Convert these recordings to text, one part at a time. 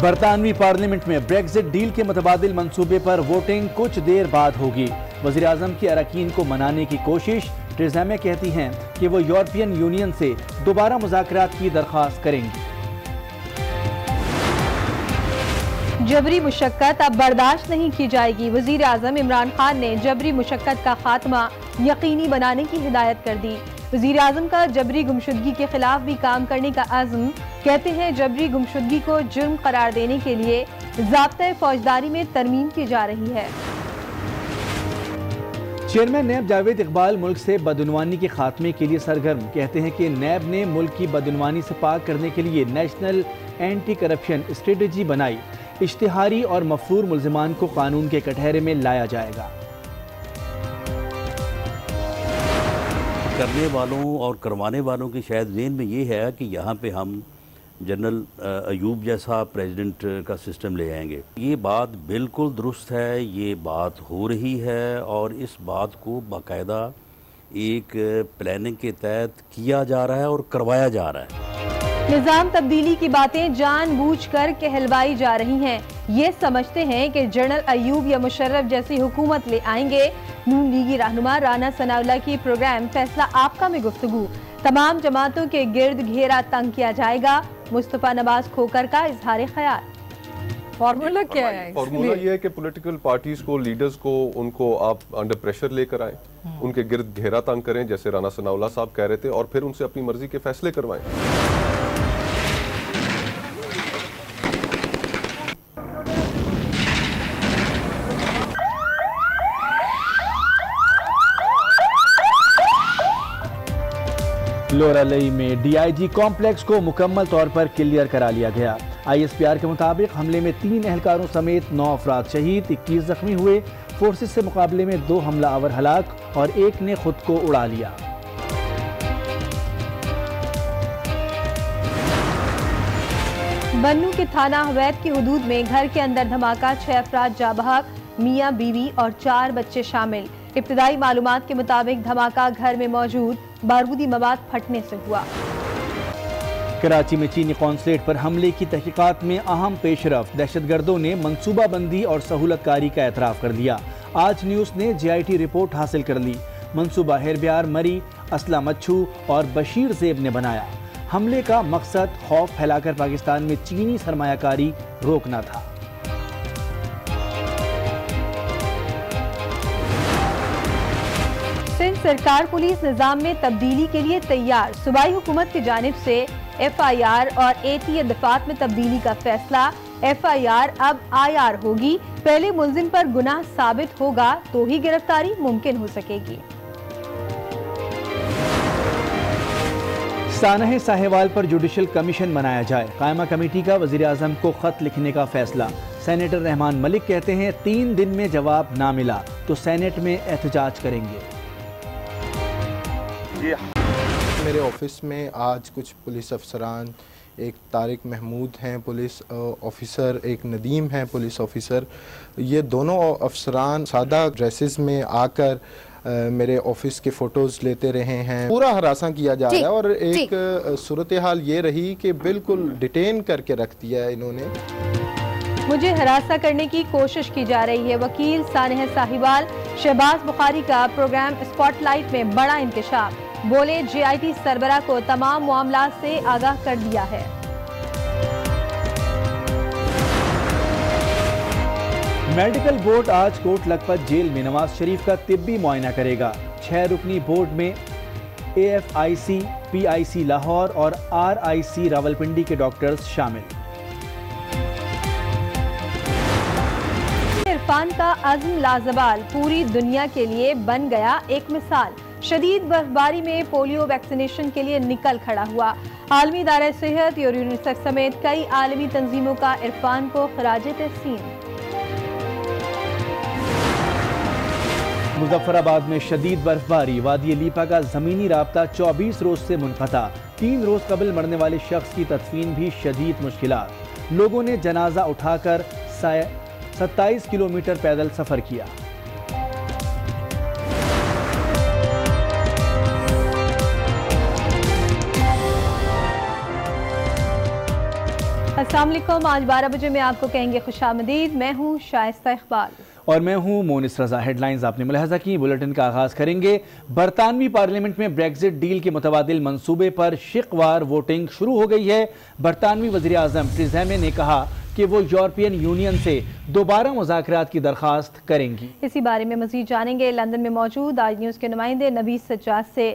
बरतानवी parliament में Brexit deal के मुतबादिल मंसूबे पर वोटिंग कुछ देर बाद होगी। वज़ीर आज़म की अरकान को मनाने की कोशिश। टेरेसा मे कहती हैं कि वो यूरोपियन यूनियन से दोबारा मुज़ाकरात की दरख्वास्त करेंगी। जबरी मुशक्कत अब बर्दाश्त नहीं की जाएगी। वज़ीर आज़म इमरान खान ने जबरी मुशक्कत का खात्मा यकीनी बनाने की हिदायत कर दी। वज़ीर आज़म का जबरी गुमशुदगी के खिलाफ भी काम करने का अज़्म। कहते हैं जबरी गुमशुदगी को जुर्म करार देने के लिए ज़ाब्ता फौजदारी में तरमीम की जा रही है। चेयरमैन नैब जावेद इकबाल मुल्क से बदउनवानी के खात्मे के लिए सरगर्म। कहते हैं कि नैब ने मुल्क की बदउनवानी से पाक करने के लिए नेशनल एंटी करप्शन स्ट्रेटजी बनाई। इश्तिहारी और मफरूर मुल्जिमान को कानून के कटहरे में लाया जाएगा। करने वालों और करवाने वालों की शायद ज़हन में ये है कि यहाँ पे हम जनरल अयूब जैसा प्रेसिडेंट का सिस्टम ले आएंगे। ये बात बिल्कुल दुरुस्त है, ये बात हो रही है और इस बात को बाकायदा एक प्लानिंग के तहत किया जा रहा है और करवाया जा रहा है। निज़ाम तब्दीली की बातें जानबूझकर कहलवाई जा रही हैं। ये समझते हैं कि जनरल अयूब या मुशर्रफ जैसी हुकूमत ले आएंगे। नून लीगी रहनुमा राना सनाउल्लाह की प्रोग्राम फैसला आपका में गुफ्तगू। तमाम जमातों के गिर्द घेरा तंग किया जाएगा। मुस्तफा नवाज खोकर का इजहार ख्याल। फॉर्मूला क्या है? फॉर्मूला ये है कि पॉलिटिकल पार्टीज को, लीडर्स को, उनको आप अंडर प्रेशर लेकर आए, उनके गिर्द घेरा तंग करें जैसे राना सनाउल्लाह साहब कह रहे थे, और फिर उनसे अपनी मर्जी के फैसले करवाएं। लोरालई में डीआईजी कॉम्प्लेक्स को मुकम्मल तौर पर क्लियर करा लिया गया। आईएसपीआर के मुताबिक हमले में 3 एहलकारों समेत 9 अफराद शहीद, 21 जख्मी हुए। फोर्सेस से मुकाबले में 2 हमलावर हलाक और 1 ने खुद को उड़ा लिया। बन्नू के थाना हवैद की हुदूद में घर के अंदर धमाका, 6 अफराद जा बहक, मियाँ बीवी और 4 बच्चे शामिल। इब्तदाई मालूमात के मुताबिक धमाका घर में मौजूद बारूदी मवाद फटने से हुआ। कराची में चीनी कौंसलेट पर हमले की तहकीकात में अहम पेशरफ। दहशतगर्दों ने मंसूबाबंदी और सहूलतकारी का एतराफ़ कर दिया। आज न्यूज़ ने JIT रिपोर्ट हासिल कर ली। मंसूबा हेरब्यार मरी, असला मच्छू और बशीर ज़ेब ने बनाया। हमले का मकसद खौफ फैलाकर पाकिस्तान में चीनी सरमायाकारी रोकना था। सिंध सरकार पुलिस निजाम में तब्दीली के लिए तैयार। सूबाई हुकूमत की जानिब से FIR और ATA दफात में तब्दीली का फैसला। FIR अब IR होगी। पहले मुल्जिम पर गुनाह साबित होगा तो ही गिरफ्तारी मुमकिन हो सकेगी। सानह साहिवाल पर जुडिशल कमीशन बनाया जाए। कायमा कमेटी का वज़ीर आज़म को खत लिखने का फैसला। सेनेटर रहमान मलिक कहते हैं 3 दिन में जवाब ना मिला तो सेनेट में एहतजाज करेंगे। मेरे ऑफिस में आज कुछ पुलिस अफसरान, एक तारिक महमूद हैं पुलिस ऑफिसर, एक नदीम हैं पुलिस ऑफिसर, ये दोनों अफसरान सादा ड्रेसेस में आकर मेरे ऑफिस के फ़ोटोज़ लेते रहे हैं। पूरा हरासा किया जा रहा है और एक सूरत हाल ये रही कि बिल्कुल डिटेन करके रख दिया है इन्होंने। मुझे हरासा करने की कोशिश की जा रही है। वकील सानह साहिवाल। शहबाज बुखारी का प्रोग्राम स्पॉटलाइट में बड़ा इंकशाफ। बोले JIT सरबरा को तमाम मामला से आगाह कर दिया है। मेडिकल बोर्ड आज कोट लखपत जेल में नवाज शरीफ का तिब्बी मुआयना करेगा। 6 रुकनी बोर्ड में AFIC, PIC लाहौर और RIC रावलपिंडी के डॉक्टर्स शामिल। इरफान का अज़्म लाजवाल पूरी दुनिया के लिए बन गया एक मिसाल। शदीद बर्फबारी में पोलियो वैक्सीनेशन के लिए निकल खड़ा हुआ। आलमी इदारा सेहत और यूनिसेफ समेत कई आलमी तंजीमों का इरफान को खराज तहसीन। मुजफ्फराबाद में शदीद बर्फबारी। वादी लीपा का जमीनी राब्ता 24 रोज से मुनक़ता। 3 रोज कबल मरने वाले शख्स की तदफीन भी शदीद मुश्किलात। लोगों ने जनाजा उठाकर 27 किलोमीटर पैदल सफर किया। अस्सलाम वालेकुम। आज 12 बजे में आपको कहेंगे खुशामदीद। मैं हूँ शाइस्ता इकबाल और मैं हूँ मोनिस रजा। हेडलाइंस आपने मुलाहजा की। बुलेटिन का आगाज करेंगे। बरतानवी पार्लियामेंट में ब्रेक्जिट डील के मुतबादिल मंसूबे पर शिकवार वोटिंग शुरू हो गई है। बरतानवी वज़ीर आज़म टेरेसा मे ने कहा कि वो यूरोपियन यूनियन से दोबारा मुज़ाकरात की दरख्वास्त करेंगी। इसी बारे में मजीद जानेंगे लंदन में मौजूद आज न्यूज़ के नुमाइंदे नवीद सज्जाद से।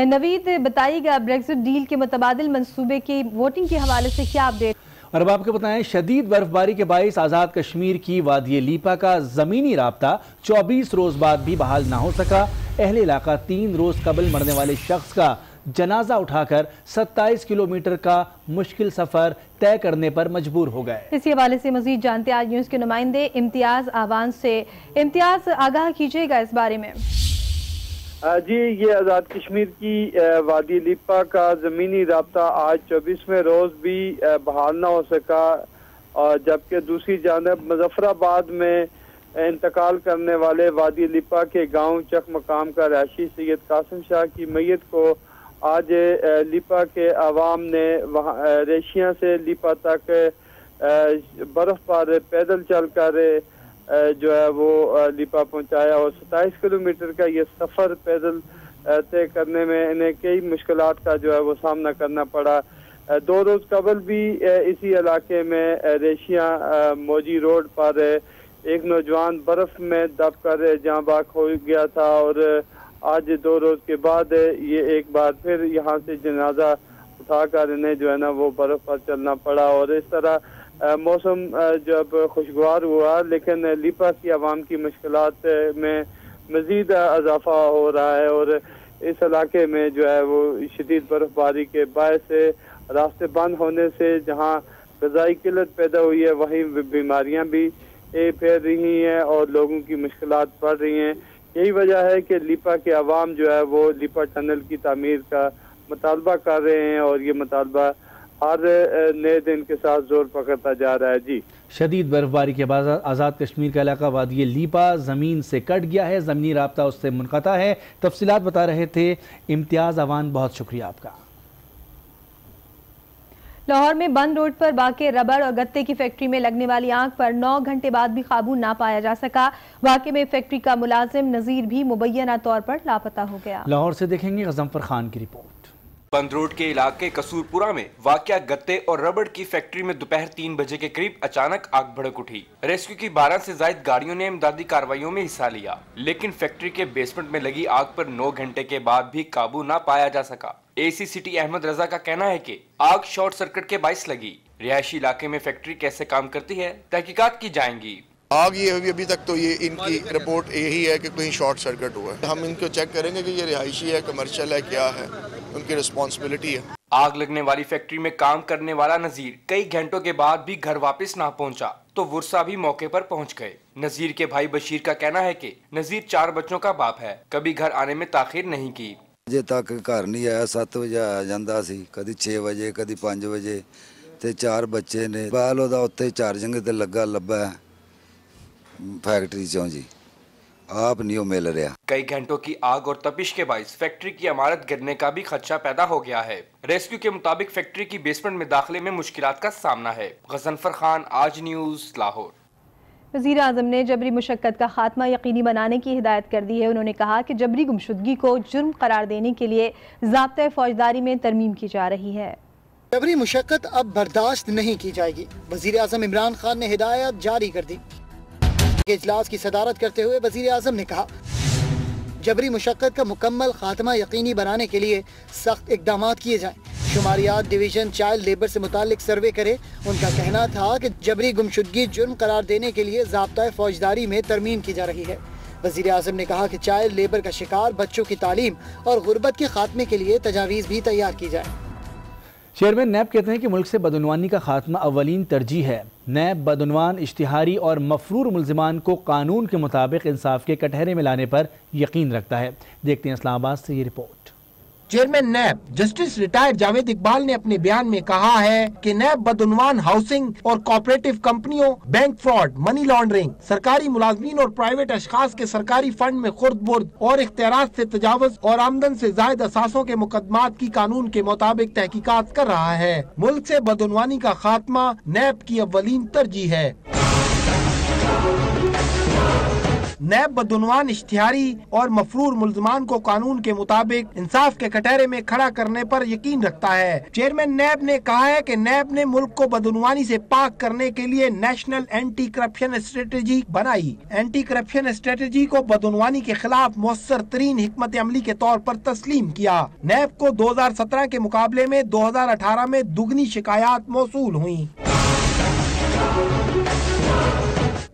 नवीद, बताइएगा ब्रेक्जिट डील के मुतबादिल मंसूबे की वोटिंग के हवाले से क्या अपडेट? और अब आपको बताएं, शदीद बर्फबारी के बाइस आज़ाद कश्मीर की वादी लीपा का ज़मीनी राब्ता 24 रोज़ बाद भी बहाल ना हो सका। अहले इलाका 3 रोज़ कबल मरने वाले शख्स का जनाजा उठाकर 27 किलोमीटर का मुश्किल सफ़र तय करने पर मजबूर हो गए। इसी हवाले से मजीद जानते आज न्यूज़ के नुमाइंदे इम्तियाज़ आवान से। इम्तियाज़, आगाह कीजिएगा इस बारे में। जी, ये आज़ाद कश्मीर की वादी लिपा का ज़मीनी राब्ता आज 24वें रोज़ भी बहाल ना हो सका, और जबकि दूसरी जानब मुजफ्फराबाद में इंतकाल करने वाले वादी लिपा के गांव चक मकाम का रहायशी सैयद कासिम शाह की मैयत को आज लिपा के अवाम ने वहाँ रेशिया से लिपा तक बर्फ़ पर पैदल चल कर जो है वो लिपा पहुंचाया, और 27 किलोमीटर का ये सफ़र पैदल तय करने में इन्हें कई मुश्किलात का जो है वो सामना करना पड़ा। 2 रोज़ कबल भी इसी इलाके में रेशिया मौजी रोड पर एक नौजवान बर्फ़ में दब कर जाँ बाक हो गया था, और आज 2 रोज़ के बाद ये एक बार फिर यहाँ से जनाजा उठाकर इन्हें जो है ना वो बर्फ़ पर चलना पड़ा। और इस तरह मौसम जब खुशगवार हुआ, लेकिन लिपा की आवाम की मुश्किलात में मज़ीद इजाफा हो रहा है, और इस इलाके में जो है वो शदीद बर्फबारी के बायस रास्ते बंद होने से जहाँ ग़िज़ाई किल्लत पैदा हुई है, वहीं बीमारियाँ भी फैल रही हैं और लोगों की मुश्किलात बढ़ रही हैं। यही वजह है कि लिपा के अवाम जो है वो लिपा टनल की तामीर का मुतालबा कर रहे हैं, और ये मुतालबा हर नए दिन के साथ जोर पकड़ता जा रहा है। जी, शदीद बर्फबारी के बाद आज़ाद कश्मीर का इलाका वादी लीपा ज़मीन से कट गया है, ज़मीनी राब्ता उससे मुनक़ता है। तफसीलात बता रहे थे इम्तियाज़ अवान, बहुत शुक्रिया आपका। लाहौर में बंद रोड पर वाक़े रबड़ और गत्ते की फैक्ट्री में लगने वाली आग पर 9 घंटे बाद भी काबू ना पाया जा सका। वाक़े में फैक्ट्री का मुलाजिम नज़ीर भी मुबैना तौर पर लापता हो गया। लाहौर से देखेंगे गज़नफर खान की रिपोर्ट। बंद रोड के इलाके कसूरपुरा में वाक़या गत्ते और रबड़ की फैक्ट्री में दोपहर 3 बजे के करीब अचानक आग भड़क उठी। रेस्क्यू की 12 से ज्यादा गाड़ियों ने इमदादी कार्रवाइयों में हिस्सा लिया, लेकिन फैक्ट्री के बेसमेंट में लगी आग पर 9 घंटे के बाद भी काबू न पाया जा सका। एसी सिटी अहमद रजा का कहना है कि आग शॉर्ट सर्किट के बाइस लगी। रिहायशी इलाके में फैक्ट्री कैसे काम करती है, तहकीकात की जाएंगी। आग ये अभी तक तो ये इनकी रिपोर्ट यही है कि कहीं शॉर्ट सर्किट हुआ है। हम इनको चेक करेंगे कि ये रिहायशी है, कमर्शियल है, क्या है, उनकी रिस्पॉन्सिबिलिटी है। आग लगने वाली फैक्ट्री में काम करने वाला नजीर कई घंटों के बाद भी घर वापस ना पहुंचा, तो वुरसा भी मौके पर पहुंच गए। नजीर के भाई बशीर का कहना है कि नजीर 4 बच्चों का बाप है, कभी घर आने में ताखिर नहीं की। अजे तक घर नहीं आया, 7 वजे आ जाता सी, कभी 6 वजे, कभी 5 वजे। ते 4 बच्चे ने बाल ओदा उत्ते चार्जिंग ते लगा लब्बा फैक्ट्री चों जी, आप नहीं मिल रहा। कई घंटों की आग और तपिश के बाइस फैक्ट्री की इमारत गिरने का भी खदशा पैदा हो गया है। रेस्क्यू के मुताबिक फैक्ट्री की बेसमेंट में दाखिले में मुश्किलात का सामना है। गज़नफर खान, आज न्यूज़, लाहौर। वज़ीर आज़म ने जबरी मुशक्क़त का खात्मा यकीनी बनाने की हिदायत कर दी है। उन्होंने कहा कि जबरी गुमशुदगी को जुर्म करार देने के लिए ज़ाब्ता फौजदारी में तरमीम की जा रही है। जबरी मुशक्क़त अब बर्दाश्त नहीं की जाएगी। वज़ीर आज़म इमरान खान ने हिदायत जारी कर दी। इजलास की सदारत करते हुए वज़ीर आज़म ने कहा, जबरी मुशक्क़त का मुकम्मल खात्मा यकीनी बनाने के लिए सख्त इक़दाम किए जाएँ। शुमारियात डिवीज़न चाइल्ड लेबर से मुतालिक सर्वे करे। उनका कहना था कि जबरी गुमशुदगी जुर्म करार देने के लिए ज़ाब्ता फौजदारी में तरमीम की जा रही है। वज़ीर आज़म ने कहा कि चाइल्ड लेबर का शिकार बच्चों की तालीम और गुर्बत के खात्मे के लिए तजावीज़ भी तैयार की जाए। चेयरमैन नैब कहते हैं कि मुल्क से बदउनवानी का खात्मा अव्वलीन तरजीह है। नैब बदउनवान, इश्तिहारी और मफरूर मुल्ज़िमान को कानून के मुताबिक इंसाफ के कटहरे में लाने पर यकीन रखता है। देखते हैं इस्लामाबाद से ये report. Chairman NAB justice retired Javed Iqbal ने अपने बयान में कहा है कि नैब बदउनवान हाउसिंग और कोऑपरेटिव कंपनियों, बैंक फ्रॉड, मनी लॉन्ड्रिंग, सरकारी मुलाजमीन और प्राइवेट अशखास के सरकारी फंड में खुर्द-बुर्द और इख्तियारात से तजावुज और आमदन से जायद असासों के मुकदमात की कानून के मुताबिक तहकीकात कर रहा है। मुल्क से बदउनवानी का खात्मा नैब की अव्वलीन तरजीह है। नैब बदउनवान इश्तिहारी और मफरूर मुल्ज़मान को कानून के मुताबिक इंसाफ के कटहरे में खड़ा करने पर यकीन रखता है। चेयरमैन नैब ने कहा है कि नैब ने मुल्क को बदउनवानी से पाक करने के लिए नेशनल एंटी करप्शन स्ट्रेटेजी बनाई। एंटी करप्शन स्ट्रेटेजी को बदउनवानी के खिलाफ मौसर तरीन हिकमत अमली के तौर पर तस्लीम किया। नैब को 2017 के मुकाबले में 2018 में दुगनी शिकायत मौसूल हुई।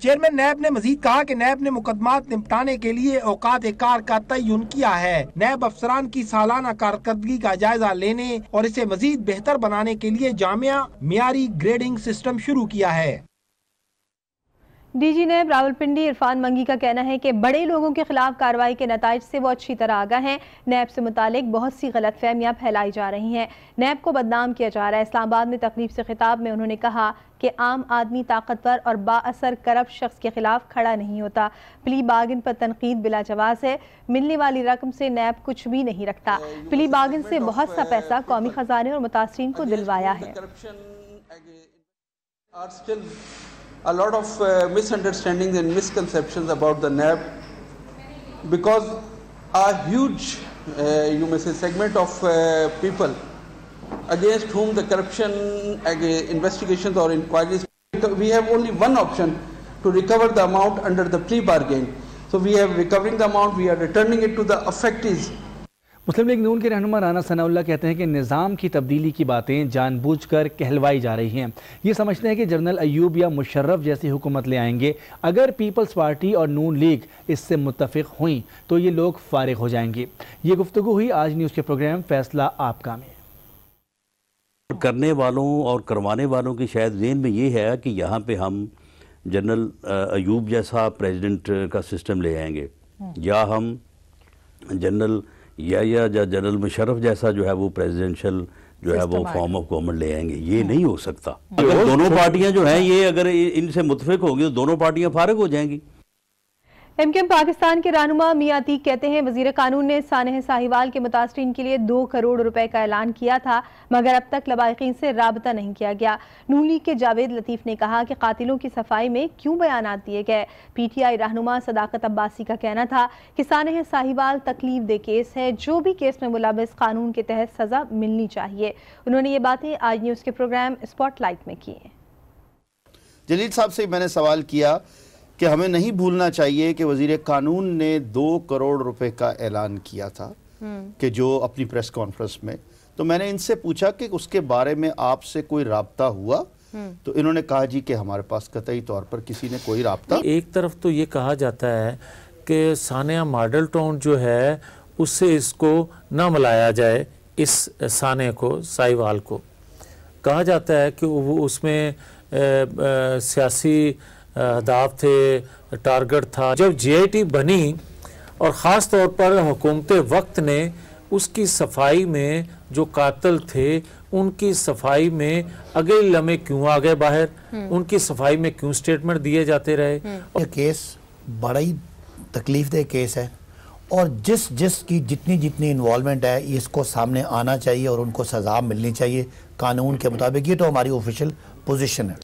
चेयरमैन नैब ने मजीद कहा कि नैब ने मुकदमात निपटाने के लिए औकात कार का तयन किया है। नैब अफसरान की सालाना कारकर्दगी का जायजा लेने और इसे मजीद बेहतर बनाने के लिए जामिया मियारी ग्रेडिंग सिस्टम शुरू किया है। डीजी नैब रावलपिंडी इरफान मंगी का कहना है कि बड़े लोगों के खिलाफ कार्रवाई के नताइज से वो अच्छी तरह आगाह हैं। नैब से मुतालिक बहुत सी गलतफहमियां फैलाई जा रही हैं। नैब को बदनाम किया जा रहा है। इस्लामाबाद में तकरीब से खिताब में उन्होंने कहा कि आम आदमी ताकतवर और बाअसर करप्ट शख्स के खिलाफ खड़ा नहीं होता। प्ली बार्गन पर तनकीद बिला जवाज है। मिलने वाली रकम से नैब कुछ भी नहीं रखता। प्ली बार्गन से बहुत सा पैसा कौमी खजाने और मुतासरीन को दिलवाया है। A lot of misunderstandings and misconceptions about the NAB because a huge, you may say, segment of people against whom the corruption investigations or inquiries, we have only one option to recover the amount under the plea bargain. So we are recovering the amount, we are returning it to the affectees. Muslim League Noon के रहनुमा राना सनाउल्लाह कहते हैं कि निज़ाम की तब्दीली की बातें जानबूझकर कहलवाई जा रही हैं। ये समझते हैं कि जनरल अयूब या मुशर्रफ जैसी हुकूमत ले आएंगे। अगर पीपल्स पार्टी और नून लीग इससे मुत्तफिक हुई तो ये लोग फारिग हो जाएंगे। ये गुफ्तगू हुई आज न्यूज़ के प्रोग्राम फैसला आपका में। करने वालों और करवाने वालों की शायद ज़हन में ये है कि यहाँ पे हम जनरल अयूब जैसा प्रेसिडेंट का सिस्टम ले आएंगे या हम जनरल या जनरल मुशर्रफ जैसा जो है वो प्रेसिडेंशियल जो है वो फॉर्म ऑफ गवर्नमेंट ले आएंगे। ये नहीं हो सकता। अगर दोनों पार्टियां जो हैं ये अगर इनसे मुत्तफिक होगी तो दोनों पार्टियां फारिग हो जाएंगी। एमकेएम पाकिस्तान के रहनुमा मियां अतीक कहते हैं वजीर कानून ने सानेह साहिवाल के मुतासरीन के लिए 2 करोड़ रुपए का ऐलान किया था मगर अब तक लवाहिकीन से राबता नहीं किया गया। नून लीग के जावेद लतीफ ने कहा कि कातिलों की सफाई में क्यों बयानात दिए गए। पीटीआई रहनुमा सदाकत अब्बासी का कहना था कि सानेह साहिवाल तकलीफ दे केस है, जो भी केस में मुलविस कानून के तहत सजा मिलनी चाहिए। उन्होंने ये बातें आज न्यूज़ के प्रोग्राम स्पॉटलाइट में की। जलील साहब से मैंने सवाल किया कि हमें नहीं भूलना चाहिए कि वजीर कानून ने 2 करोड़ रुपए का ऐलान किया था कि जो अपनी प्रेस कॉन्फ्रेंस में, तो मैंने इनसे पूछा कि उसके बारे में आपसे कोई राब्ता हुआ, तो इन्होंने कहा जी कि हमारे पास कतई तौर पर किसी ने कोई राब्ता। एक तरफ तो ये कहा जाता है कि सानिया मॉडल टाउन जो है उससे इसको ना मिलाया जाए, इस साने को साहिवाल को कहा जाता है कि वो उसमें सियासी अहदाफ थे, टारगेट था। जब जीआईटी बनी और ख़ास तौर पर हुकूमत वक्त ने उसकी सफाई में जो कातिल थे उनकी सफाई में अगले लम्हे क्यों आ गए बाहर, उनकी सफाई में क्यों स्टेटमेंट दिए जाते रहे। यह केस बड़ा ही तकलीफदेह केस है और जिस की जितनी इन्वॉल्वमेंट है इसको सामने आना चाहिए और उनको सज़ा मिलनी चाहिए कानून के मुताबिक। ये तो हमारी ऑफिशियल पोजीशन है।